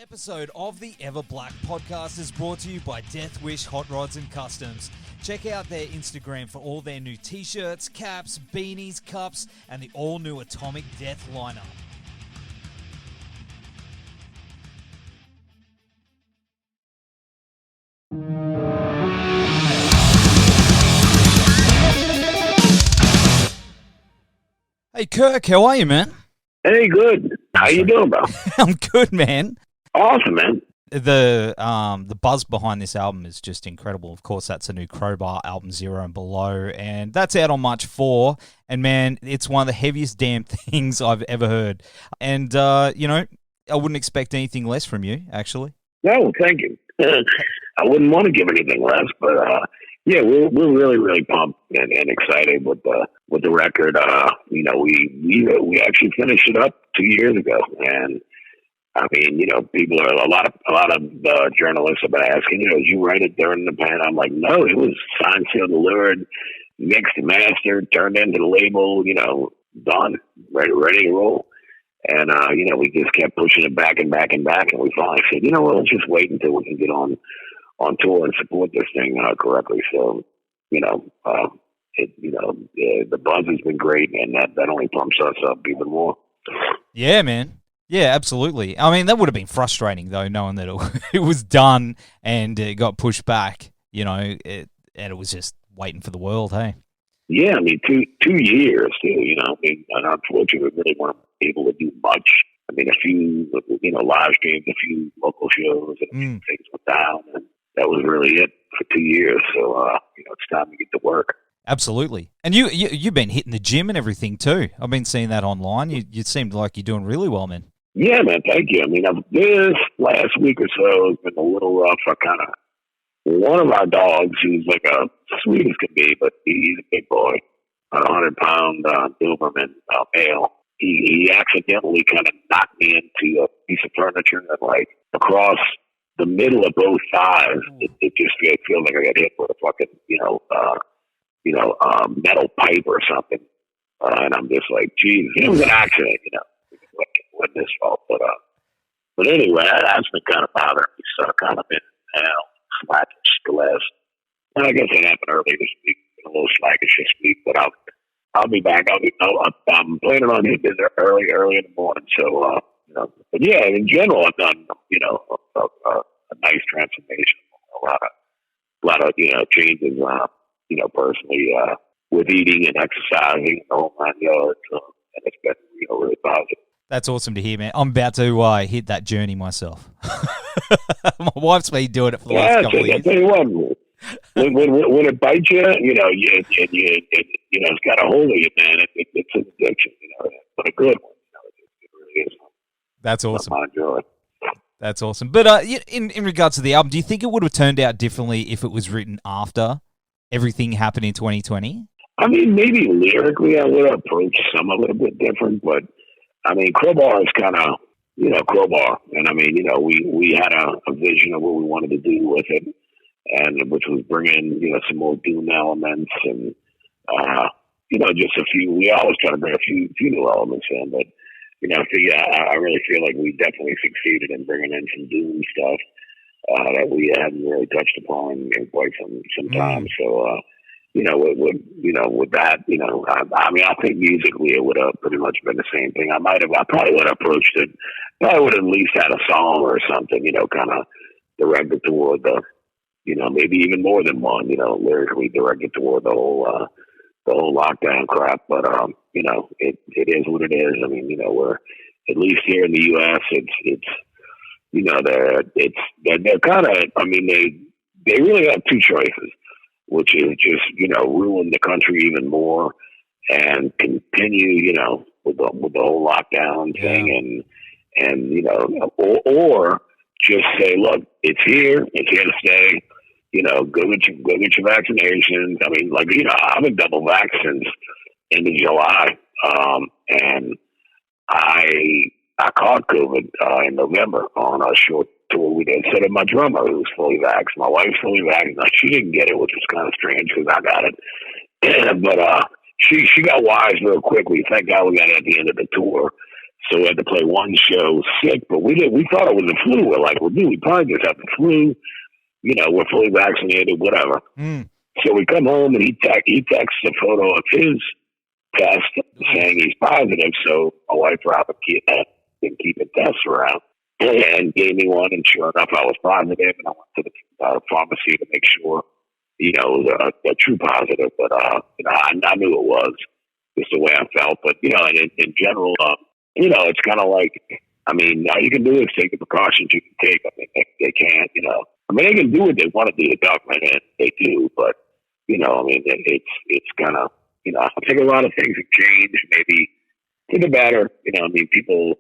Episode of the Everblack Podcast is brought to you by Deathwish, Hotrods and Kustoms. Check out their Instagram for all their new t-shirts, caps, beanies, cups, and the all-new Atomic Death lineup. Hey Kirk, how are you, man? Hey, good. How you doing, bro? I'm good, man. Awesome, man. The buzz behind this album is just incredible. Of course, that's a new Crowbar album, Zero and Below, and that's out on March 4. And man, it's one of the heaviest damn things I've ever heard. And I wouldn't expect anything less from you, actually. No, thank you. I wouldn't want to give anything less, but yeah, we're really, really pumped and excited with the record. We actually finished it up 2 years ago, and I mean, people are a lot of journalists have been asking, did you write it during the pan? I'm like, no, it was signed, sealed, delivered, mixed, mastered, turned into the label, done, ready to roll. And we just kept pushing it back and back and back, and we finally said, let's just wait until we can get on tour and support this thing correctly. So, the buzz has been great, and that only pumps us up even more. Yeah, man. Yeah, absolutely. I mean, that would have been frustrating, though, knowing that it was done and it got pushed back, and it was just waiting for the world, hey? Yeah, I mean, two years, too, and unfortunately, we really weren't able to do much. I mean, a few, live streams, a few local shows, and things went down, and that was really it for 2 years. So, it's time to get to work. Absolutely. And you've been hitting the gym and everything, too. I've been seeing that online. You seemed like you're doing really well, man. Yeah, man, thank you. I mean, this last week or so has been a little rough. One of our dogs, who's like a sweet as can be, but he's a big boy, a 100-pound Doberman male. He accidentally kind of knocked me into a piece of furniture and like across the middle of both thighs. It just feels like I got hit with a fucking, metal pipe or something. And I'm just like, geez, it was an accident, It wasn't his fault. But anyway, that's been kind of bothering me. So I've kind of been slackish the last. And I guess it happened early this week. A little slackish this week, but I'll be back. I'm planning on hitting it early in the morning. So, but yeah, in general, I've done, a nice transformation. A lot of changes, personally, with eating and exercising, the whole 9 yards. And it's been, really positive. That's awesome to hear, man. I'm about to hit that journey myself. My wife's been doing it for the last couple of years. I tell you what, when it bites you, it's got a hold of you, man. It's an addiction, but a good one. It really is. That's awesome. I enjoy it. That's awesome. But in regards to the album, do you think it would have turned out differently if it was written after everything happened in 2020? I mean, maybe lyrically I would have approached some a little bit different, but I mean, Crowbar is kind of, Crowbar. And I mean, we had a vision of what we wanted to do with it, and which was bring in, some more doom elements and, just a few. We always try to bring a few new elements in, but, I really feel like we definitely succeeded in bringing in some doom stuff that we hadn't really touched upon in quite some time. So, with that, I think musically it would have pretty much been the same thing. I probably would have approached it, probably would have at least had a song or something, kind of directed toward the, maybe even more than one, lyrically directed toward the whole lockdown crap. But, it is what it is. I mean, we're, at least here in the U.S., they're kind of, I mean, they really have two choices, which is just, ruin the country even more and continue, with the whole lockdown thing or just say, look, it's here to stay, go get your vaccinations. I mean, I've been double vaxxed since end of July. And I caught COVID in November on a short tour we did. So did my drummer, who was fully vaxxed. My wife's fully vaxxed. Now, she didn't get it, which was kind of strange because I got it. But she got wise real quickly. Thank God we got it at the end of the tour. So we had to play one show sick, but we thought it was the flu. We're like, well, dude, we probably just have the flu. You know, we're fully vaccinated, whatever. So we come home and he texts a photo of his test saying he's positive. So my wife Robin been keeping tests around and gave me one, and sure enough, I was positive, and I went to the pharmacy to make sure, you know, the true positive. But you know, I knew it was just the way I felt. But you know, in general, you know, it's kind of like, I mean, all you can do is take the precautions you can take. I mean, they can't, you know, I mean, they can do what they want to do, the government, and they do. But you know, I mean, it's kind of, you know, I think a lot of things have changed, maybe for the better. You know, I mean, people,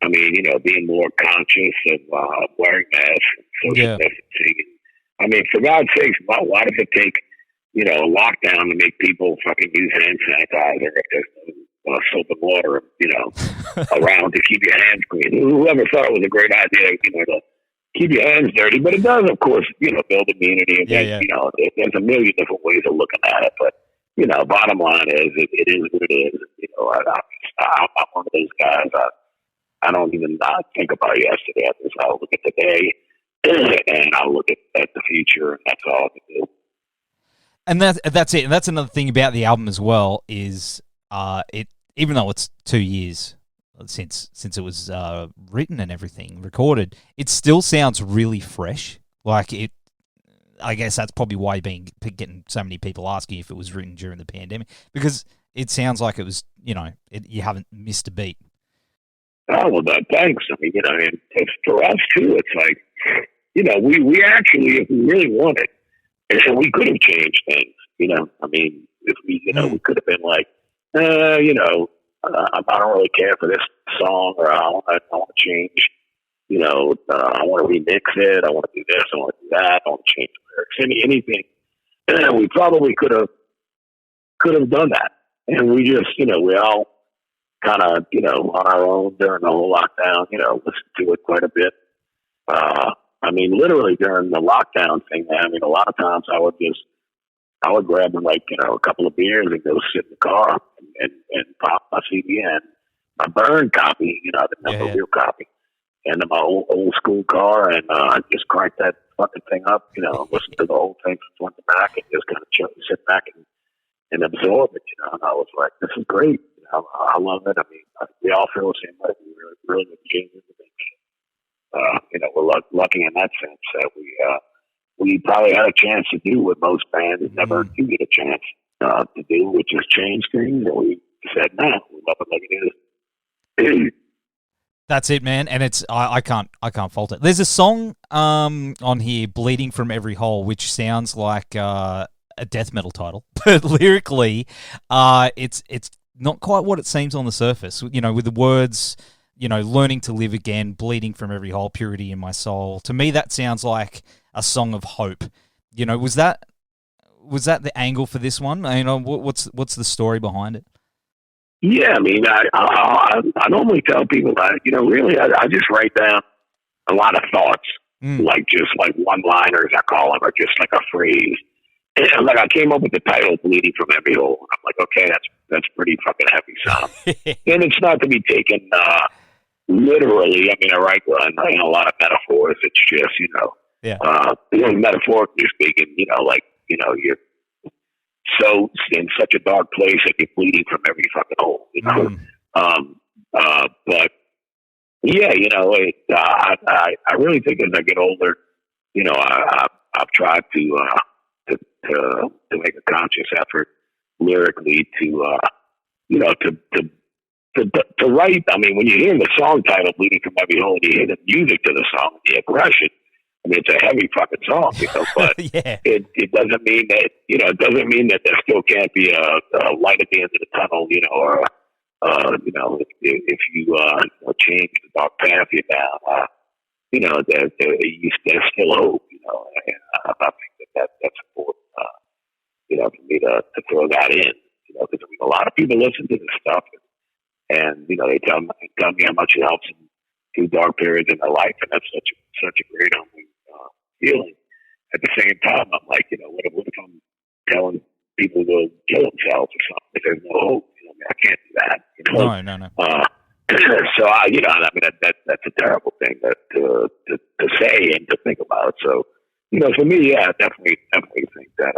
I mean, you know, being more conscious of wearing masks and social distancing. I mean, for God's sakes, why does it take, you know, a lockdown to make people fucking use hand sanitizer if there's no soap and water, you know, around to keep your hands clean? Whoever thought it was a great idea, you know, to keep your hands dirty? But it does, of course, you know, build immunity. And you know, there's a million different ways of looking at it. But, you know, bottom line is, it is what it is. You know, I'm one of those guys. I don't even think about yesterday. I just I'll look at today and I'll look at the future, and that's all I can do. And that's it. And that's another thing about the album as well is it, even though it's 2 years since it was written and everything, recorded, it still sounds really fresh. Like it, I guess that's probably why getting so many people asking if it was written during the pandemic, because it sounds like it was, you know, you haven't missed a beat. Oh, well, thanks. I mean, you know, and for us too, it's like, you know, we actually, if we really wanted, and we could have changed things, you know. I mean, if we, you know, we could have been like, you know, I don't really care for this song, or I want to change, you know, I want to remix it, I want to do this, I want to do that, I want to change the lyrics, anything. And we probably could have done that. And we just, you know, we all kind of, you know, on our own during the whole lockdown, you know, listened to it quite a bit. I mean, literally during the lockdown thing, I mean, a lot of times I would grab, like, you know, a couple of beers and go sit in the car and pop my CD in, my burn copy, you know, the real copy, and my old school car, and just crank that fucking thing up, you know, listen to the whole thing from front to back, and just kind of sit back and absorb it, you know. And I was like, this is great. You know, I love it. I mean, we all feel the same way. We really changed the thing. You know, we're lucky in that sense that we probably had a chance to do what most bands never do get a chance to do, which is change things. And we said, no, we love it like it is. That's it, man. And it's I can't fault it. There's a song on here, "Bleeding from Every Hole," which sounds like a death metal title, but lyrically, it's not quite what it seems on the surface. You know, with the words, you know, learning to live again, bleeding from every hole, purity in my soul. To me, that sounds like a song of hope. You know, was that the angle for this one? You know, what's the story behind it? Yeah, I mean, I normally tell people that, you know, really, I just write down a lot of thoughts, like just like one-liners, I call them, or just like a phrase. And like I came up with the title "Bleeding from Every Hole." I'm like, okay, that's pretty fucking heavy sound. And it's not to be taken literally. I mean, I write a lot of metaphors. It's just, you know, metaphorically speaking, you know, like, you know, you're so in such a dark place that you're bleeding from every fucking hole, you know. But yeah, you know, I really think as I get older, you know, I've tried to make a conscious effort lyrically to you know, to write. I mean, when you hear the song title "Bleeding from Every Hole," you hear the music to the song, the aggression. I mean, it's a heavy fucking song, you know, but it doesn't mean that, you know, it doesn't mean that there still can't be a light at the end of the tunnel, you know, or, you know, if you change the dark path you're down, you know, there's still hope, you know, and I think that's important, you know, for me to throw that in, you know, because I mean, a lot of people listen to this stuff and you know, they tell me how much it helps them through dark periods in their life, and that's such a great humbling feeling. At the same time, I'm like, you know, what if I'm telling people to kill themselves or something if there's no hope? You know, I mean, I can't do that. You know? No. So I mean that's a terrible thing to say and to think about. So for me, yeah, definitely think that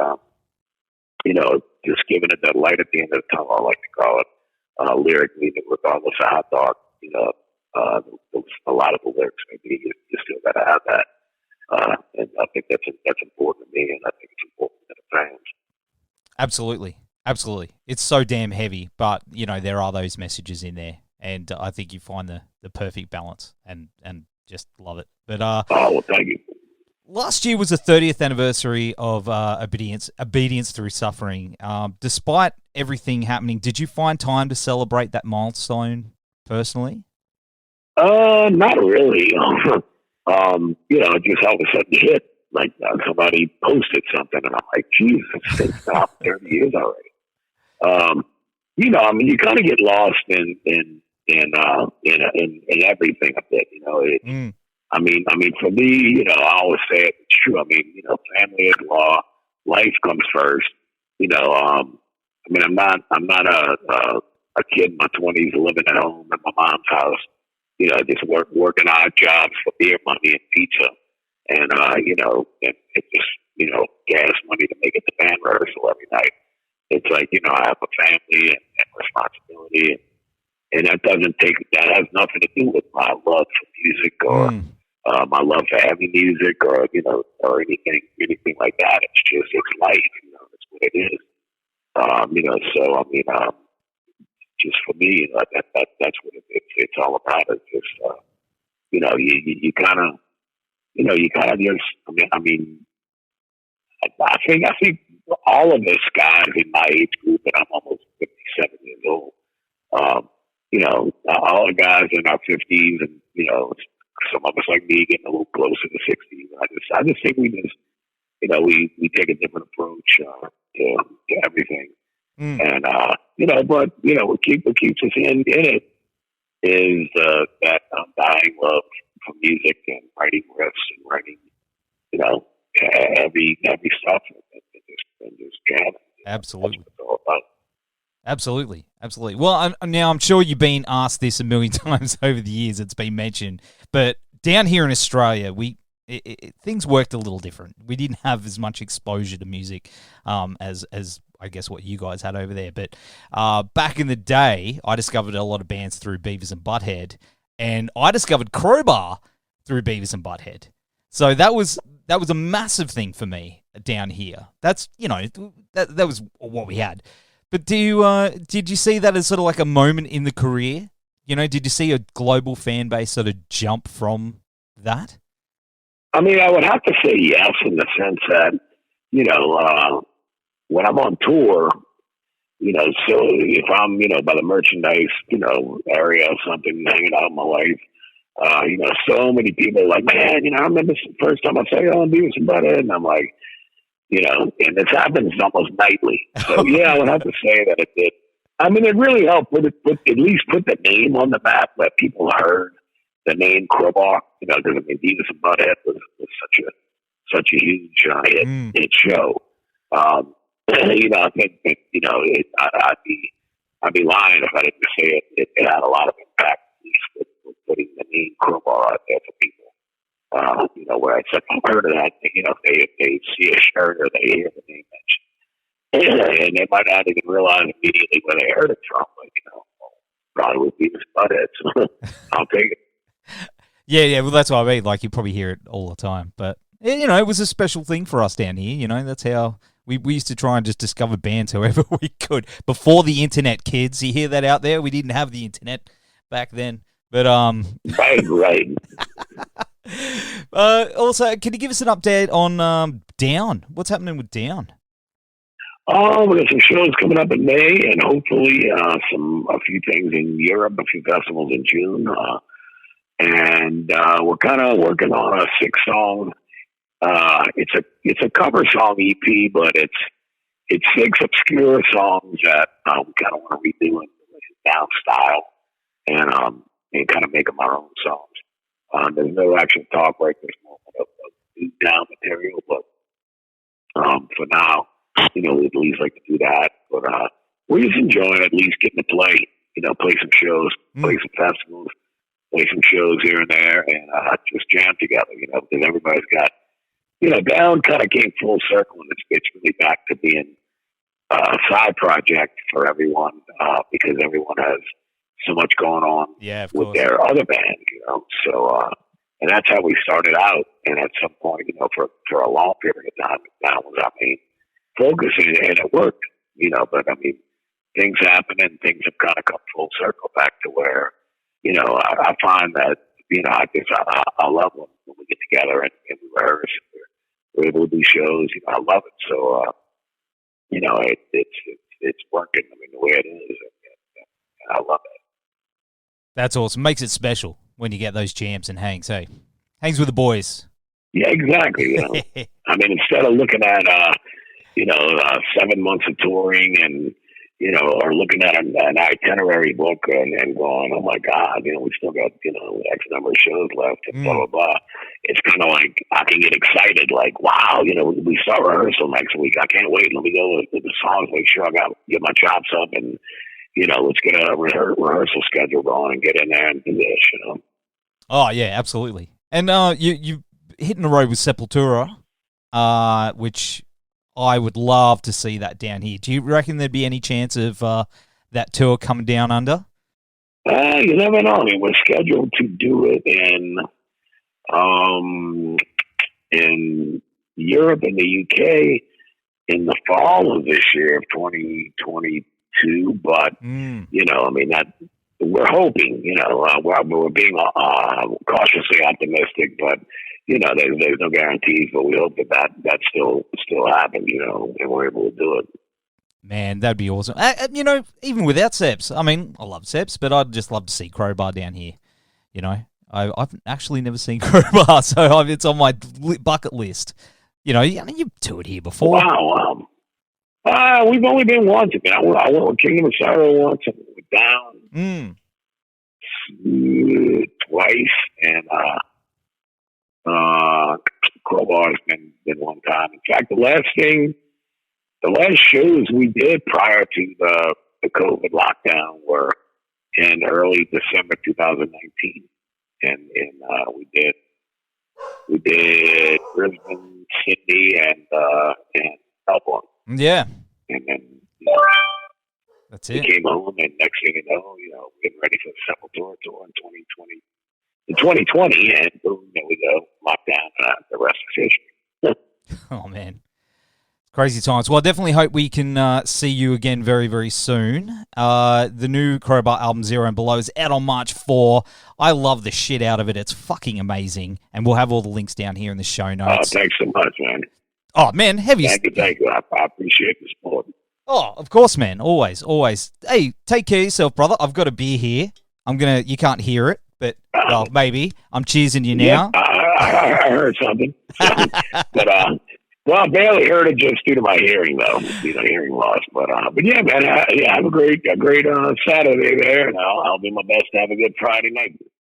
just giving it that light at the end of the tunnel, I like to call it, lyric meaning regardless of how dark a lot of the lyrics maybe you still got to have that. And I think that's important to me, and I think it's important to the fans. Absolutely. It's so damn heavy, but there are those messages in there, and I think you find the perfect balance, and just love it. But well, thank you. Last year was the 30th anniversary of Obedience Through Suffering. Despite everything happening, did you find time to celebrate that milestone personally? Not really. Just all of a sudden hit. Like somebody posted something, and I'm like, Jesus, it's stopped 30 years already. I mean, you kind of get lost in everything a bit. I mean, for me, I always say it's true. I mean, family is law. Life comes first. I mean, I'm not a kid in my 20s living at home at my mom's house. Just working odd jobs for beer money and pizza, and and just gas money to make it to band rehearsal every night. It's like I have a family and responsibility, and that has nothing to do with my love for music or my love for heavy music or or anything like that. It's life. That's what it is. So I mean, just for me, that's what it's all about. It's just you kind of just. I mean, I think all of us guys in my age group, and I'm almost 57 years old. All the guys in our 50s, and some of us like me getting a little closer to 60s. I just think we just we take a different approach to everything. And but what keeps us in it is that undying love for music and writing riffs and writing heavy stuff and just jamming. Absolutely. That's what it's all about. Absolutely. Well, I'm sure you've been asked this a million times over the years. It's been mentioned, but down here in Australia, things worked a little different. We didn't have as much exposure to music as I guess what you guys had over there. But back in the day, I discovered a lot of bands through Beavis and Butt-Head, and I discovered Crowbar through Beavis and Butt-Head. So that was a massive thing for me down here. That's that was what we had. But did you see that as sort of like a moment in the career? Did you see a global fan base sort of jump from that? I mean, I would have to say yes, in the sense that when I'm on tour, so if I'm by the merchandise area or something, hanging out with my wife, so many people are like, man, I remember the first time I saw you on Beavis and Butt-Head, and I'm like, and this happens almost nightly. So yeah, I would have to say that it did. I mean, it really helped at least put the name on the map, that people heard the name Crowbar. Because I mean, Beavis and Butt-Head was such a huge hit show. I think I'd be lying if I didn't say it had a lot of impact, at least with putting the name Crowbar out there for people. Where it's like, I've heard of that, if they see a shirt or they hear the name mentioned, and they might not even realize immediately where they heard it from, but, probably with Beavis Butt-Head, so I'll take it. Yeah, well, that's what I mean. Like, you probably hear it all the time, but, it was a special thing for us down here, that's how we used to try and just discover bands however we could. Before the internet, kids, you hear that out there? We didn't have the internet back then, but, Right. Also, can you give us an update on Down? What's happening with Down? Oh, we got some shows coming up in May, and hopefully a few things in Europe, a few festivals in June, and we're kind of working on a 6-song. It's a cover song EP, but it's 6 obscure songs that we kind of want to redo in Down style, and kind of make them our own songs. There's no actual talk right this moment of new Down material, but for now, we'd at least like to do that. But we're just enjoying at least getting to play. play some shows, play some festivals, play some shows here and there, and just jam together, because everybody's got, Down kind of came full circle, and it's really back to being a side project for everyone, because everyone has so much going on with their other bands, So, and that's how we started out. And at some point, for a long period of time, that was our main focus, and it worked, But I mean, things happen, and things have kind of come full circle back to where, I find that, I love when we get together and we rehearse. We're able to do shows. I love it. So, it's working. I mean, the way it is, and I love it. That's awesome. Makes it special when you get those jams and hangs. Hey, hangs with the boys. Yeah, exactly. I mean, instead of looking at 7 months of touring and or looking at an itinerary book and going, oh my God, we still got X number of shows left and blah blah blah. It's kind of like I can get excited, like wow, we start rehearsal next week. I can't wait. Let me go with the songs. Make sure I get my chops up and let's get a rehearsal schedule going and get in there and do this. Oh yeah, absolutely. And you hitting the road with Sepultura, which I would love to see that down here. Do you reckon there'd be any chance of that tour coming down under? You never know. I mean, we're scheduled to do it in Europe and the UK in the fall of this year of 2022. But I mean, that we're hoping. We're being cautiously optimistic, but. There's no guarantees, but we hope that still happens, and we're able to do it. Man, that'd be awesome. Even without Seps, I mean, I love Seps, but I'd just love to see Crowbar down here. I've actually never seen Crowbar, so it's on my bucket list. You've toured here before. Wow. We've only been once. I went with Kingdom of Sorrow once, and we were down twice, and Crowbar's been one time. In fact, the last shows we did prior to the COVID lockdown were in early December 2019, and we did Brisbane, Sydney, and Melbourne. Yeah, and then that's it. We came home, and next thing you know, getting ready for the Sepultura tour in 2020, and boom, there we go, lockdown. The rest is history. Oh man, crazy times. Well, I definitely hope we can see you again very, very soon. The new Crowbar album, Zero and Below, is out on March 4. I love the shit out of it. It's fucking amazing, and we'll have all the links down here in the show notes. Oh, thanks so much, man. Oh man, heavy. Thank you. I appreciate the support. Oh, of course, man. Always. Hey, take care of yourself, brother. I've got a beer here. You can't hear it, but well, maybe. I'm cheersing you now. Yeah, I heard something. But I barely heard it just due to my hearing, though. Hearing loss. But yeah, man. Have a great Saturday there, and I'll do my best to have a good Friday night.